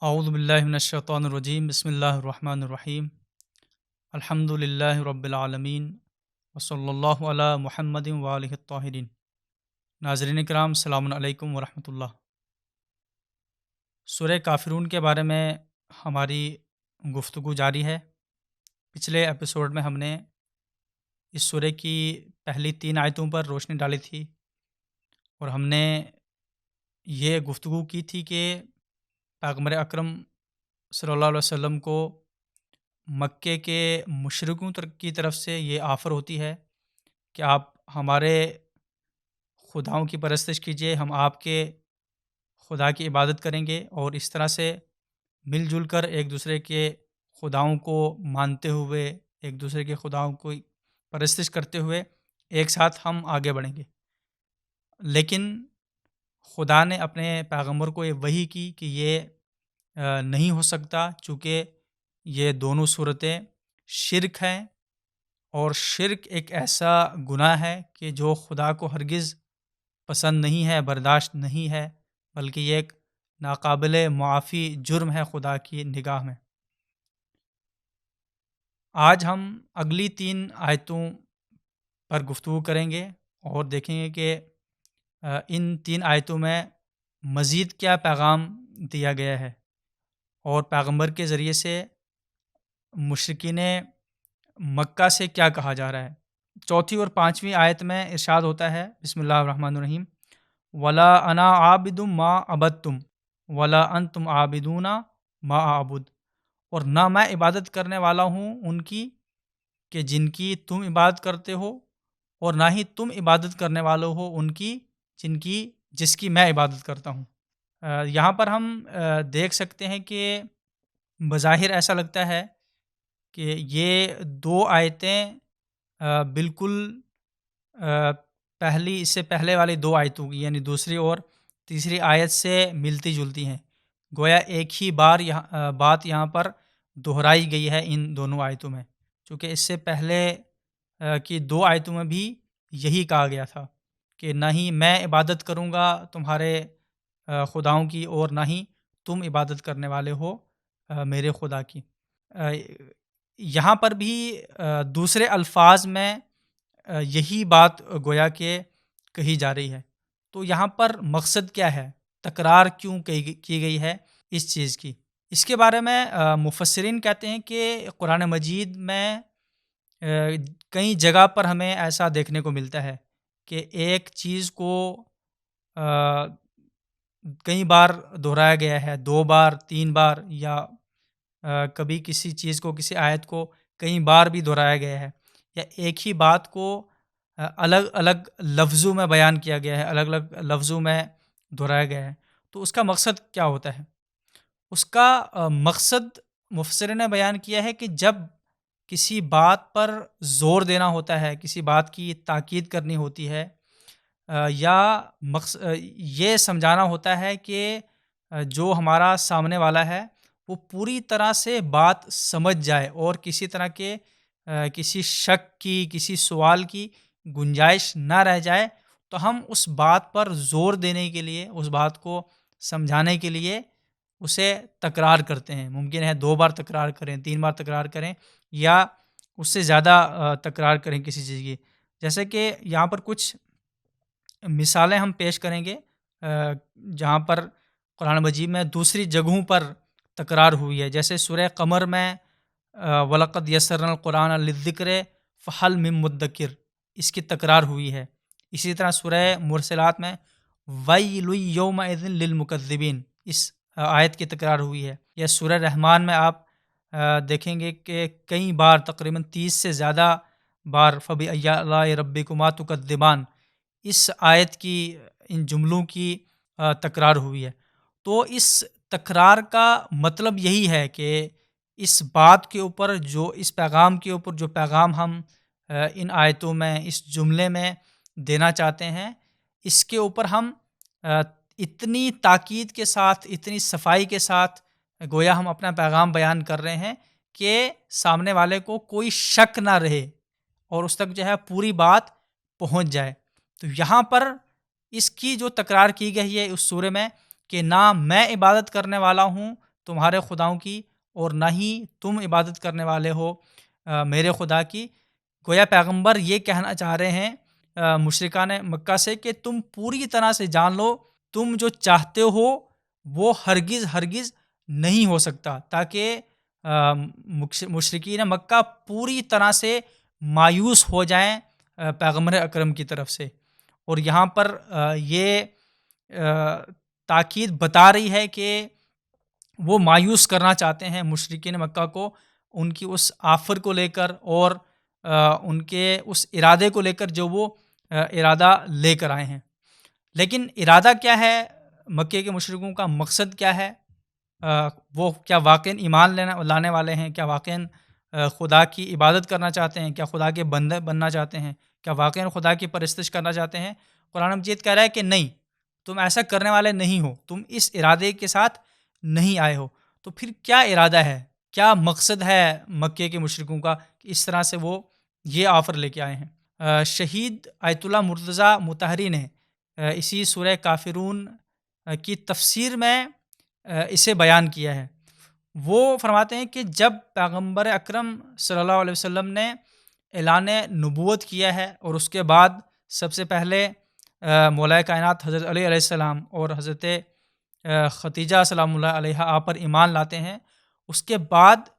اعوذ باللہ من الشیطان الرجیم بسم اللہ الرحمن الرحیم الحمد للہ رب العالمین وصلی اللہ علی محمد وآلہ الطاہرین۔ ناظرین کرام، السلام علیکم ورحمۃ اللہ۔ سورہ کافرون کے بارے میں ہماری گفتگو جاری ہے۔ پچھلے ایپیسوڈ میں ہم نے اس سورہ کی پہلی 3 آیتوں پر روشنی ڈالی تھی، اور ہم نے یہ گفتگو کی تھی کہ پیغمبر اکرم صلی اللہ علیہ وسلم کو مکے کے مشرکوں کی طرف سے یہ آفر ہوتی ہے کہ آپ ہمارے خداؤں کی پرستش کیجیے، ہم آپ کے خدا کی عبادت کریں گے، اور اس طرح سے مل جل کر ایک دوسرے کے خداؤں کو مانتے ہوئے، ایک دوسرے کے خداؤں کو پرستش کرتے ہوئے ایک ساتھ ہم آگے بڑھیں گے۔ لیکن خدا نے اپنے پیغمبر کو یہ وحی کی کہ یہ نہیں ہو سکتا، چونکہ یہ دونوں صورتیں شرک ہیں، اور شرک ایک ایسا گناہ ہے کہ جو خدا کو ہرگز پسند نہیں ہے، برداشت نہیں ہے، بلکہ یہ ایک ناقابل معافی جرم ہے خدا کی نگاہ میں۔ آج ہم اگلی 3 آیتوں پر گفتگو کریں گے اور دیکھیں گے کہ ان 3 آیتوں میں مزید کیا پیغام دیا گیا ہے، اور پیغمبر کے ذریعے سے مشرکین مکہ سے کیا کہا جا رہا ہے۔ 4 اور 5ویں آیت میں ارشاد ہوتا ہے، بسم اللہ الرحمن الرحیم، وَلَا أَنَا عَابِدٌ مَا عَبَدتُّمْ وَلَا أَنْتُمْ عَابِدُونَ مَا أَعْبُدُ، اور نہ میں عبادت کرنے والا ہوں ان کی کہ جن کی تم عبادت کرتے ہو، اور نہ ہی تم عبادت کرنے والے ہو ان کی جس کی میں عبادت کرتا ہوں۔ یہاں پر ہم دیکھ سکتے ہیں کہ بظاہر ایسا لگتا ہے کہ یہ 2 آیتیں بالکل اس سے پہلے والی 2 آیتوں کی، یعنی دوسری اور تیسری آیت سے ملتی جلتی ہیں، گویا ایک ہی بات یہاں پر دہرائی گئی ہے ان دونوں آیتوں میں، چونکہ اس سے پہلے کی 2 آیتوں میں بھی یہی کہا گیا تھا کہ نہ ہی میں عبادت کروں گا تمہارے خداؤں کی، اور نہ ہی تم عبادت کرنے والے ہو میرے خدا کی۔ یہاں پر بھی دوسرے الفاظ میں یہی بات گویا کہ کہی جا رہی ہے، تو یہاں پر مقصد کیا ہے، تکرار کیوں کی گئی ہے اس چیز کی؟ اس کے بارے میں مفسرین کہتے ہیں کہ قرآن مجید میں کئی جگہ پر ہمیں ایسا دیکھنے کو ملتا ہے کہ ایک چیز کو کئی بار دہرایا گیا ہے، 2 بار 3 بار، یا کبھی کسی چیز کو، کسی آیت کو کئی بار بھی دہرایا گیا ہے، یا ایک ہی بات کو الگ الگ لفظوں میں بیان کیا گیا ہے، الگ الگ لفظوں میں دہرایا گیا ہے، تو اس کا مقصد کیا ہوتا ہے؟ اس کا مقصد مفسرین نے بیان کیا ہے کہ جب کسی بات پر زور دینا ہوتا ہے، کسی بات کی تاکید کرنی ہوتی ہے، یا یہ سمجھانا ہوتا ہے کہ جو ہمارا سامنے والا ہے وہ پوری طرح سے بات سمجھ جائے، اور کسی طرح کے کسی شک کی، کسی سوال کی گنجائش نہ رہ جائے، تو ہم اس بات پر زور دینے کے لیے، اس بات کو سمجھانے کے لیے اسے تکرار کرتے ہیں۔ ممکن ہے 2 بار تکرار کریں، 3 بار تکرار کریں، یا اس سے زیادہ تکرار کریں کسی چیز کی۔ جیسے کہ یہاں پر کچھ مثالیں ہم پیش کریں گے جہاں پر قرآن مجید میں دوسری جگہوں پر تکرار ہوئی ہے، جیسے سورہ قمر میں وَلَقَدْ يَسَّرْنَا الْقُرْآنَ لِلذِّكْرِ فَهَلْ مِن مُدَّكِرٍ، اس کی تکرار ہوئی ہے۔ اسی طرح سورہ مرسلات میں وَيْلٌ يَوْمَئِذٍ لِّلْمُكَذِّبِينَ، اس آیت کی تکرار ہوئی ہے۔ یا سورہ رحمان میں آپ دیکھیں گے کہ کئی بار، تقریباً 30 سے زیادہ بار فَبِأَيِّ آلَاءِ رَبِّكُمَا تُكَذِّبَانِ، اس آیت کی، ان جملوں کی تکرار ہوئی ہے۔ تو اس تکرار کا مطلب یہی ہے کہ اس بات کے اوپر، جو اس پیغام کے اوپر، جو پیغام ہم ان آیتوں میں، اس جملے میں دینا چاہتے ہیں، اس کے اوپر ہم اتنی تاکید کے ساتھ، اتنی صفائی کے ساتھ گویا ہم اپنا پیغام بیان کر رہے ہیں کہ سامنے والے کو کوئی شک نہ رہے، اور اس تک جو ہے پوری بات پہنچ جائے۔ تو یہاں پر اس کی جو تکرار کی گئی ہے اس سورے میں، کہ نہ میں عبادت کرنے والا ہوں تمہارے خداؤں کی اور نہ ہی تم عبادت کرنے والے ہو میرے خدا کی۔ گویا پیغمبر یہ کہنا چاہ رہے ہیں مشرکان مکہ سے کہ تم پوری طرح سے جان لو تم جو چاہتے ہو وہ ہرگز ہرگز نہیں ہو سکتا، تاکہ مشرکین مکہ پوری طرح سے مایوس ہو جائیں پیغمبر اکرم کی طرف سے۔ اور یہاں پر یہ تاکید بتا رہی ہے کہ وہ مایوس کرنا چاہتے ہیں مشرکین مکہ کو، ان کی اس آفر کو لے کر اور ان کے اس ارادے کو لے کر جو وہ ارادہ لے کر آئے ہیں۔ لیکن ارادہ کیا ہے مکے کے مشرکوں کا؟ مقصد کیا ہے؟ وہ کیا واقعاً ایمان لانے والے ہیں؟ کیا واقعاً خدا کی عبادت کرنا چاہتے ہیں؟ کیا خدا کے بندے بننا چاہتے ہیں؟ کیا واقعاً خدا کی پرستش کرنا چاہتے ہیں؟ قرآن مجید کہہ رہا ہے کہ نہیں، تم ایسا کرنے والے نہیں ہو، تم اس ارادے کے ساتھ نہیں آئے ہو۔ تو پھر کیا ارادہ ہے، کیا مقصد ہے مکے کے مشرکوں کا کہ اس طرح سے وہ یہ آفر لے کے آئے ہیں؟ شہید آیت اللہ مرتضیٰ مطہری نے اسی سورہ کافرون کی تفسیر میں اسے بیان کیا ہے۔ وہ فرماتے ہیں کہ جب پیغمبر اکرم صلی اللہ علیہ وسلم نے اعلان نبوت کیا ہے اور اس کے بعد سب سے پہلے مولا کائنات حضرت علی علیہ السلام اور حضرت ختیجہ سلام اللہ علیہ آپ پر ایمان لاتے ہیں، اس کے بعد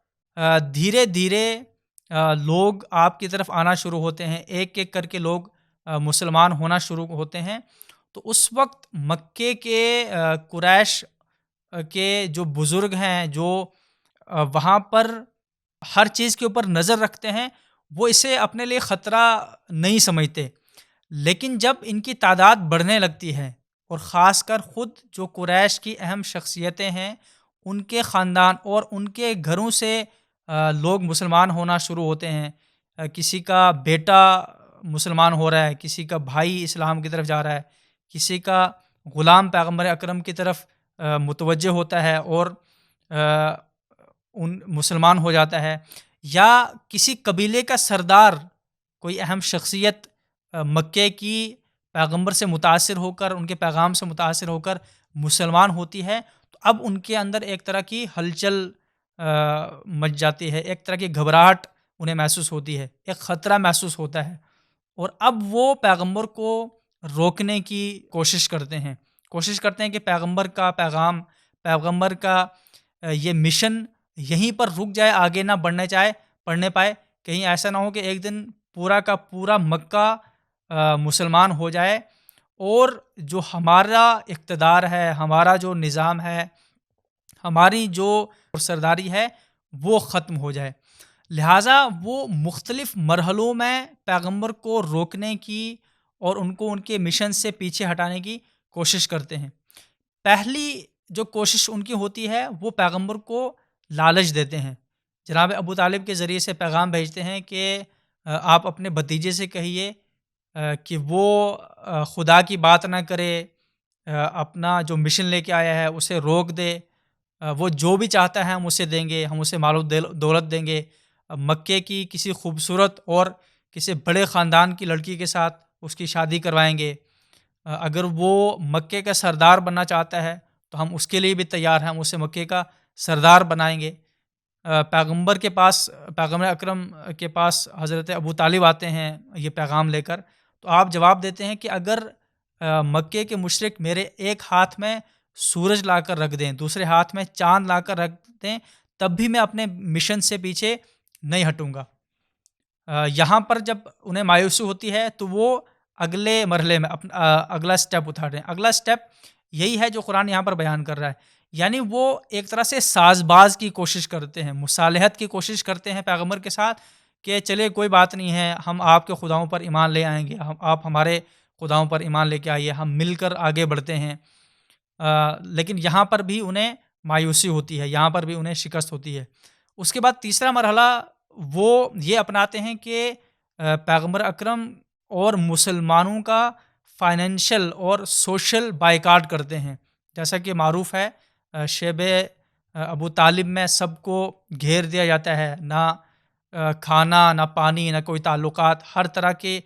دھیرے دھیرے لوگ آپ کی طرف آنا شروع ہوتے ہیں، ایک ایک کر کے لوگ مسلمان ہونا شروع ہوتے ہیں۔ تو اس وقت مکے کے قریش کے جو بزرگ ہیں، جو وہاں پر ہر چیز کے اوپر نظر رکھتے ہیں، وہ اسے اپنے لیے خطرہ نہیں سمجھتے۔ لیکن جب ان کی تعداد بڑھنے لگتی ہے اور خاص کر خود جو قریش کی اہم شخصیتیں ہیں ان کے خاندان اور ان کے گھروں سے لوگ مسلمان ہونا شروع ہوتے ہیں، کسی کا بیٹا مسلمان ہو رہا ہے، کسی کا بھائی اسلام کی طرف جا رہا ہے، کسی کا غلام پیغمبر اکرم کی طرف متوجہ ہوتا ہے اور ان مسلمان ہو جاتا ہے، یا کسی قبیلے کا سردار کوئی اہم شخصیت مکے کی پیغمبر سے متاثر ہو کر، ان کے پیغام سے متاثر ہو کر مسلمان ہوتی ہے، تو اب ان کے اندر ایک طرح کی ہلچل مچ جاتی ہے، ایک طرح کی گھبراہٹ انہیں محسوس ہوتی ہے، ایک خطرہ محسوس ہوتا ہے، اور اب وہ پیغمبر کو روکنے کی کوشش کرتے ہیں کہ پیغمبر کا پیغام، پیغمبر کا یہ مشن یہیں پر رک جائے، آگے نہ پڑھنے پائے، کہیں ایسا نہ ہو کہ ایک دن پورا کا پورا مکہ مسلمان ہو جائے اور جو ہمارا اقتدار ہے، ہمارا جو نظام ہے، ہماری جو سرداری ہے وہ ختم ہو جائے۔ لہٰذا وہ مختلف مرحلوں میں پیغمبر کو روکنے کی اور ان کو ان کے مشن سے پیچھے ہٹانے کی کوشش کرتے ہیں۔ پہلی جو کوشش ان کی ہوتی ہے وہ پیغمبر کو لالچ دیتے ہیں، جناب ابو طالب کے ذریعے سے پیغام بھیجتے ہیں کہ آپ اپنے بھتیجے سے کہیے کہ وہ خدا کی بات نہ کرے، اپنا جو مشن لے کے آیا ہے اسے روک دے، وہ جو بھی چاہتا ہے ہم اسے دیں گے، ہم اسے مال و دولت دیں گے، مکے کی کسی خوبصورت اور کسی بڑے خاندان کی لڑکی کے ساتھ اس کی شادی کروائیں گے، اگر وہ مکے کا سردار بننا چاہتا ہے تو ہم اس کے لیے بھی تیار ہیں، ہم اسے مکے کا سردار بنائیں گے۔ پیغمبر اکرم کے پاس حضرت ابو طالب آتے ہیں یہ پیغام لے کر، تو آپ جواب دیتے ہیں کہ اگر مکے کے مشرک میرے ایک ہاتھ میں سورج لا کر رکھ دیں، دوسرے ہاتھ میں چاند لا کر رکھ دیں، تب بھی میں اپنے مشن سے پیچھے نہیں ہٹوں گا۔ یہاں پر جب انہیں مایوسی ہوتی ہے تو وہ اگلے مرحلے میں اگلا سٹیپ اٹھاتے ہیں۔ اگلا سٹیپ یہی ہے جو قرآن یہاں پر بیان کر رہا ہے، یعنی وہ ایک طرح سے ساز باز کی کوشش کرتے ہیں، مصالحت کی کوشش کرتے ہیں پیغمبر کے ساتھ کہ چلے کوئی بات نہیں ہے، ہم آپ کے خداؤں پر ایمان لے آئیں گے، آپ ہمارے خداؤں پر ایمان لے کے آئیے، ہم مل کر آگے بڑھتے ہیں۔ لیکن یہاں پر بھی انہیں مایوسی ہوتی ہے، یہاں پر بھی انہیں شکست ہوتی ہے۔ اس کے بعد تیسرا مرحلہ وہ یہ اپناتے ہیں کہ پیغمبر اکرم اور مسلمانوں کا فائنینشل اور سوشل بائیکاٹ کرتے ہیں، جیسا کہ معروف ہے شیب ابو طالب میں سب کو گھیر دیا جاتا ہے، نہ کھانا، نہ پانی، نہ کوئی تعلقات، ہر طرح کے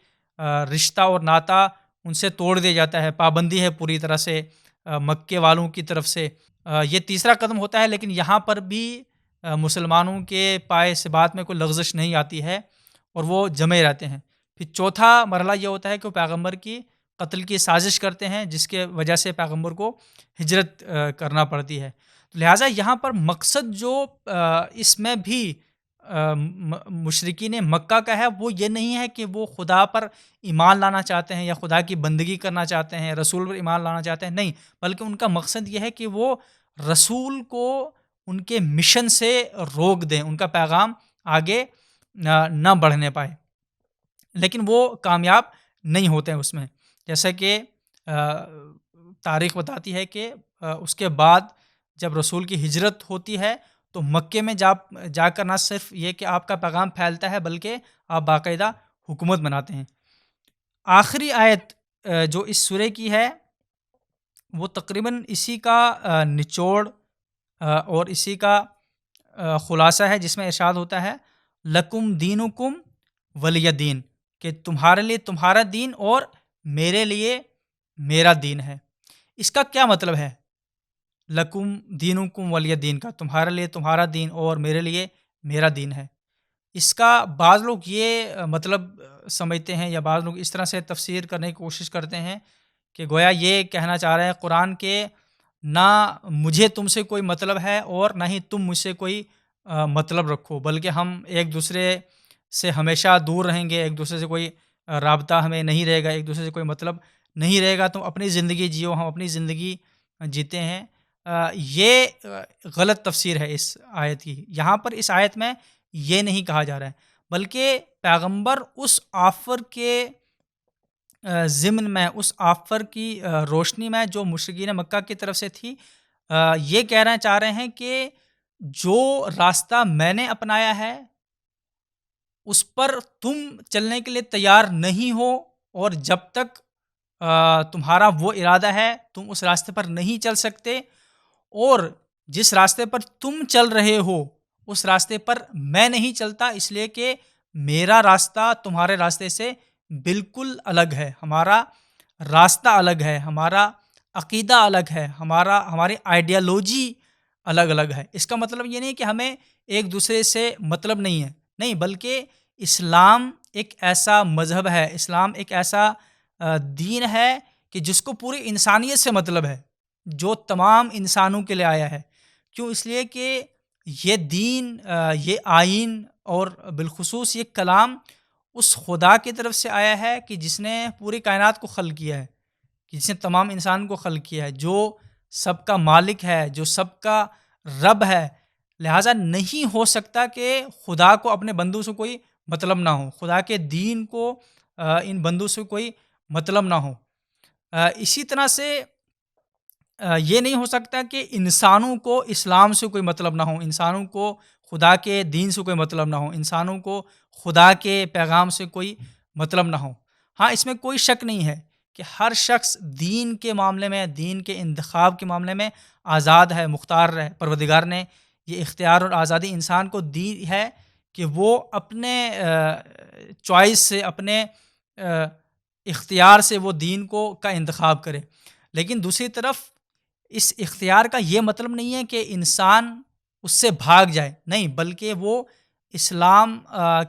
رشتہ اور ناطہ ان سے توڑ دیا جاتا ہے، پابندی ہے پوری طرح سے مکے والوں کی طرف سے۔ یہ تیسرا قدم ہوتا ہے، لیکن یہاں پر بھی مسلمانوں کے پائے سے بات میں کوئی لغزش نہیں آتی ہے اور وہ جمے رہتے ہیں۔ پھر چوتھا مرحلہ یہ ہوتا ہے کہ وہ پیغمبر کی قتل کی سازش کرتے ہیں، جس کے وجہ سے پیغمبر کو ہجرت کرنا پڑتی ہے۔ لہٰذا یہاں پر مقصد جو اس میں بھی مشرکین مکہ کا ہے، وہ یہ نہیں ہے کہ وہ خدا پر ایمان لانا چاہتے ہیں یا خدا کی بندگی کرنا چاہتے ہیں، رسول پر ایمان لانا چاہتے ہیں، نہیں، بلکہ ان کا مقصد یہ ہے کہ وہ رسول کو ان کے مشن سے روک دیں، ان کا پیغام آگے نہ بڑھنے پائے، لیکن وہ کامیاب نہیں ہوتے ہیں اس میں۔ جیسا کہ تاریخ بتاتی ہے کہ اس کے بعد جب رسول کی ہجرت ہوتی ہے تو مکے میں جا کر نہ صرف یہ کہ آپ کا پیغام پھیلتا ہے، بلکہ آپ باقاعدہ حکومت بناتے ہیں۔ آخری آیت جو اس سورہ کی ہے وہ تقریباً اسی کا نچوڑ اور اسی کا خلاصہ ہے، جس میں ارشاد ہوتا ہے لکم دینکم ولی دین، کہ تمہارے لیے تمہارا دین اور میرے لیے میرا دین ہے۔ اس کا کیا مطلب ہے؟ لکم دینکم ولی دین کا، تمہارے لیے تمہارا دین اور میرے لیے میرا دین ہے۔ اس کا بعض لوگ یہ مطلب سمجھتے ہیں یا بعض لوگ اس طرح سے تفسیر کرنے کی کوشش کرتے ہیں کہ گویا یہ کہنا چاہ رہے ہیں قرآن کے نہ مجھے تم سے کوئی مطلب ہے اور نہ ہی تم مجھ سے کوئی مطلب رکھو، بلکہ ہم ایک دوسرے سے ہمیشہ دور رہیں گے، ایک دوسرے سے کوئی رابطہ ہمیں نہیں رہے گا، ایک دوسرے سے کوئی مطلب نہیں رہے گا، تم اپنی زندگی جیو، ہم اپنی زندگی جیتے ہیں۔ یہ غلط تفسیر ہے اس آیت کی۔ یہاں پر اس آیت میں یہ نہیں کہا جا رہا ہے، بلکہ پیغمبر اس آفر کے ضمن میں، اس آفر کی روشنی میں جو مشرکین مکہ کی طرف سے تھی، یہ کہنا چاہ رہے ہیں کہ جو راستہ میں نے اپنایا ہے اس پر تم چلنے کے لیے تیار نہیں ہو، اور جب تک تمہارا وہ ارادہ ہے تم اس راستے پر نہیں چل سکتے، اور جس راستے پر تم چل رہے ہو اس راستے پر میں نہیں چلتا، اس لیے کہ میرا راستہ تمہارے راستے سے بالکل الگ ہے، ہمارا راستہ الگ ہے، ہمارا عقیدہ الگ ہے، ہماری آئیڈیالوجی الگ الگ ہے۔ اس کا مطلب یہ نہیں کہ ہمیں ایک دوسرے سے مطلب نہیں ہے، نہیں، بلکہ اسلام ایک ایسا مذہب ہے، اسلام ایک ایسا دین ہے کہ جس کو پوری انسانیت سے مطلب ہے، جو تمام انسانوں کے لیے آیا ہے۔ کیوں؟ اس لیے کہ یہ دین، یہ آئین اور بالخصوص یہ کلام اس خدا کی طرف سے آیا ہے کہ جس نے پوری کائنات کو خلق کیا ہے، کہ جس نے تمام انسان کو خلق کیا ہے، جو سب کا مالک ہے، جو سب کا رب ہے۔ لہٰذا نہیں ہو سکتا کہ خدا کو اپنے بندوں سے کوئی مطلب نہ ہو، خدا کے دین کو ان بندوں سے کوئی مطلب نہ ہو۔ اسی طرح سے یہ نہیں ہو سکتا کہ انسانوں کو اسلام سے کوئی مطلب نہ ہو، انسانوں کو خدا کے دین سے کوئی مطلب نہ ہو، انسانوں کو خدا کے پیغام سے کوئی مطلب نہ ہو۔ ہاں، اس میں کوئی شک نہیں ہے کہ ہر شخص دین کے معاملے میں، دین کے انتخاب کے معاملے میں آزاد ہے، مختار ہے۔ پروردگار نے یہ اختیار اور آزادی انسان کو دی ہے کہ وہ اپنے چوائس سے، اپنے اختیار سے وہ دین کا انتخاب کرے، لیکن دوسری طرف اس اختیار کا یہ مطلب نہیں ہے کہ انسان اس سے بھاگ جائے، نہیں، بلکہ وہ اسلام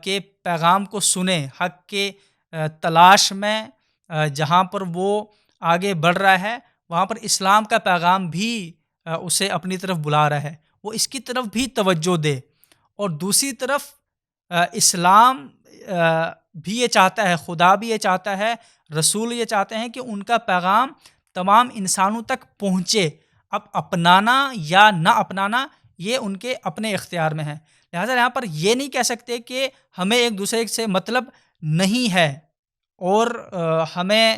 کے پیغام کو سنے، حق کے تلاش میں جہاں پر وہ آگے بڑھ رہا ہے وہاں پر اسلام کا پیغام بھی اسے اپنی طرف بلا رہا ہے، وہ اس کی طرف بھی توجہ دے۔ اور دوسری طرف اسلام بھی یہ چاہتا ہے، خدا بھی یہ چاہتا ہے، رسول یہ چاہتے ہیں کہ ان کا پیغام تمام انسانوں تک پہنچے۔ اب اپنانا یا نہ اپنانا یہ ان کے اپنے اختیار میں ہے، لہٰذا یہاں پر یہ نہیں کہہ سکتے کہ ہمیں ایک دوسرے سے مطلب نہیں ہے اور ہمیں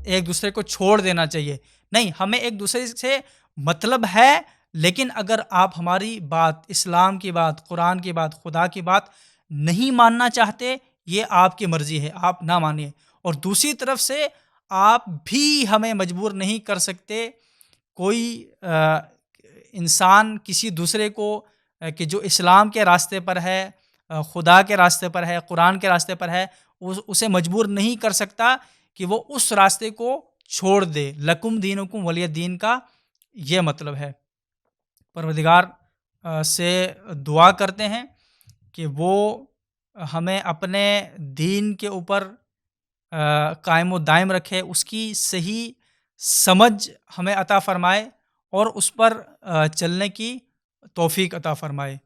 ایک دوسرے کو چھوڑ دینا چاہیے، نہیں، ہمیں ایک دوسرے سے مطلب ہے، لیکن اگر آپ ہماری بات، اسلام کی بات، قرآن کی بات، خدا کی بات نہیں ماننا چاہتے، یہ آپ کی مرضی ہے، آپ نہ مانیے۔ اور دوسری طرف سے آپ بھی ہمیں مجبور نہیں کر سکتے، کوئی انسان کسی دوسرے کو کہ جو اسلام کے راستے پر ہے، خدا کے راستے پر ہے، قرآن کے راستے پر ہے، اسے مجبور نہیں کر سکتا کہ وہ اس راستے کو چھوڑ دے۔ لکم دینکم ولی دین کا یہ مطلب ہے۔ پروردگار سے دعا کرتے ہیں کہ وہ ہمیں اپنے دین کے اوپر قائم و دائم رکھے، اس کی صحیح سمجھ ہمیں عطا فرمائے اور اس پر چلنے کی توفیق عطا فرمائے۔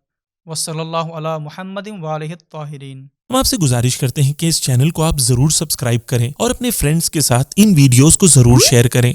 وصلی اللہ علی محمد وآلہ الطاہرین۔ ہم آپ سے گزارش کرتے ہیں کہ اس چینل کو آپ ضرور سبسکرائب کریں اور اپنے فرینڈز کے ساتھ ان ویڈیوز کو ضرور شیئر کریں۔